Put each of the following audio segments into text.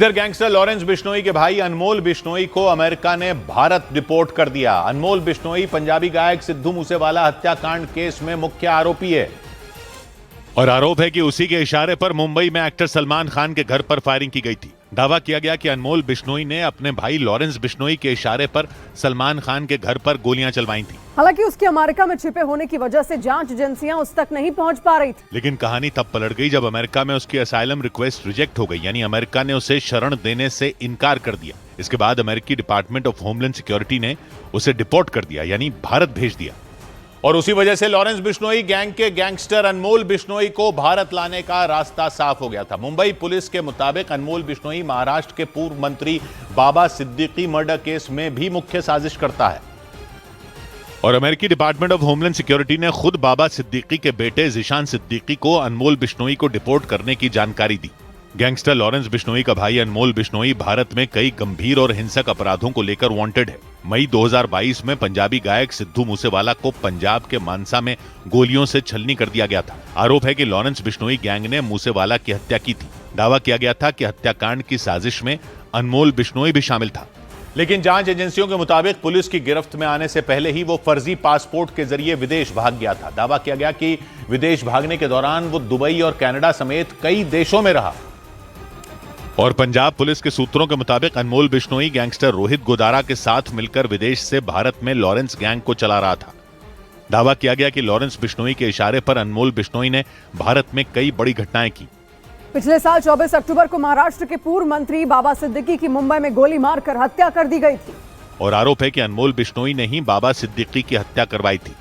इधर gangster Lawrence Bishnoi के भाई अनमोल बिश्नोई को अमेरिका ने भारत डिपोर्ट कर दिया। अनमोल बिश्नोई पंजाबी गायक सिद्धू मूसेवाला हत्याकांड केस में मुख्य आरोपी है और आरोप है कि उसी के इशारे पर मुंबई में एक्टर सलमान खान के घर पर फायरिंग की गई थी। दावा किया गया कि अनमोल बिश्नोई ने अपने भाई लॉरेंस बिश्नोई के इशारे पर सलमान खान के घर पर गोलियां चलवाई थी। हालांकि उसके अमेरिका में छिपे होने की वजह से जांच एजेंसियां उस तक नहीं पहुंच पा रही थी। लेकिन कहानी तब पलट गई जब अमेरिका में उसकी असाइलम रिक्वेस्ट रिजेक्ट हो गई, यानी अमेरिका ने उसे शरण देने से इनकार कर दिया। इसके बाद अमेरिकी डिपार्टमेंट ऑफ होमलैंड सिक्योरिटी ने उसे डिपोर्ट कर दिया, यानी भारत भेज दिया। और उसी वजह से लॉरेंस बिश्नोई गैंग के गैंगस्टर अनमोल बिश्नोई को भारत लाने का रास्ता साफ हो गया था। मुंबई पुलिस के मुताबिक अनमोल बिश्नोई महाराष्ट्र के पूर्व मंत्री बाबा सिद्दीकी मर्डर केस में भी मुख्य साजिश करता है और अमेरिकी डिपार्टमेंट ऑफ होमलैंड सिक्योरिटी ने खुद बाबा सिद्दीकी के बेटे जिशान सिद्दीकी को अनमोल बिश्नोई को डिपोर्ट करने की जानकारी दी। गैंगस्टर लॉरेंस बिश्नोई का भाई अनमोल बिश्नोई भारत में कई गंभीर और हिंसक अपराधों को लेकर वांटेड है। मई 2022 में पंजाबी गायक सिद्धू मूसेवाला को पंजाब के मानसा में गोलियों से छलनी कर दिया गया था। आरोप है कि लॉरेंस बिश्नोई गैंग ने मूसेवाला की हत्या की थी। दावा किया गया था कि हत्याकांड की साजिश में अनमोल बिश्नोई भी शामिल था, लेकिन जांच एजेंसियों के मुताबिक पुलिस की गिरफ्त में आने से पहले ही वो फर्जी पासपोर्ट के जरिए विदेश भाग गया था। दावा किया गया कि विदेश भागने के दौरान वो दुबई और कनाडा समेत कई देशों में रहा। और पंजाब पुलिस के सूत्रों के मुताबिक अनमोल बिश्नोई गैंगस्टर रोहित गोदारा के साथ मिलकर विदेश से भारत में लॉरेंस गैंग को चला रहा था। दावा किया गया कि लॉरेंस बिश्नोई के इशारे पर अनमोल बिश्नोई ने भारत में कई बड़ी घटनाएं की। पिछले साल 24 अक्टूबर को महाराष्ट्र के पूर्व मंत्री बाबा सिद्दीकी की मुंबई में गोली मारकर हत्या कर दी गई थी और आरोप है कि अनमोल बिश्नोई ने ही बाबा सिद्दीकी की हत्या करवाई थी।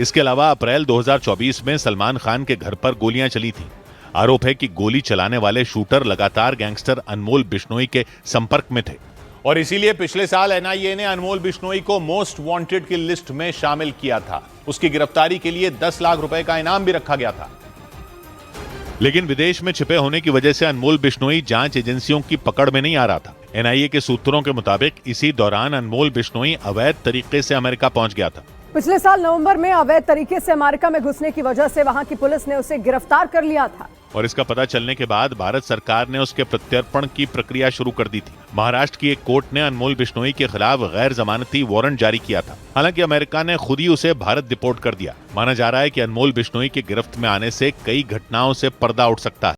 इसके अलावा अप्रैल 2024 में सलमान खान के घर पर गोलियां चली थी। आरोप है कि गोली चलाने वाले शूटर लगातार गैंगस्टर अनमोल बिश्नोई के संपर्क में थे और इसीलिए पिछले साल एनआईए ने अनमोल बिश्नोई को मोस्ट वांटेड की लिस्ट में शामिल किया था। उसकी गिरफ्तारी के लिए 10 लाख रुपए का इनाम भी रखा गया था। लेकिन विदेश में छिपे होने की वजह से अनमोल बिश्नोई जांच एजेंसियों की पकड़ में नहीं आ रहा था। एनआईए के सूत्रों के मुताबिक इसी दौरान अनमोल बिश्नोई अवैध तरीके से अमेरिका पहुंच गया था। पिछले साल नवंबर में अवैध तरीके से अमेरिका में घुसने की वजह से वहां की पुलिस ने उसे गिरफ्तार कर लिया था और इसका पता चलने के बाद भारत सरकार ने उसके प्रत्यर्पण की प्रक्रिया शुरू कर दी थी। महाराष्ट्र की एक कोर्ट ने अनमोल बिश्नोई के खिलाफ गैर जमानती वारंट जारी किया था। हालांकि अमेरिका ने खुद ही उसे भारत डिपोर्ट कर दिया। माना जा रहा है कि अनमोल बिश्नोई की गिरफ्त में आने से कई घटनाओं से पर्दा उठ सकता है।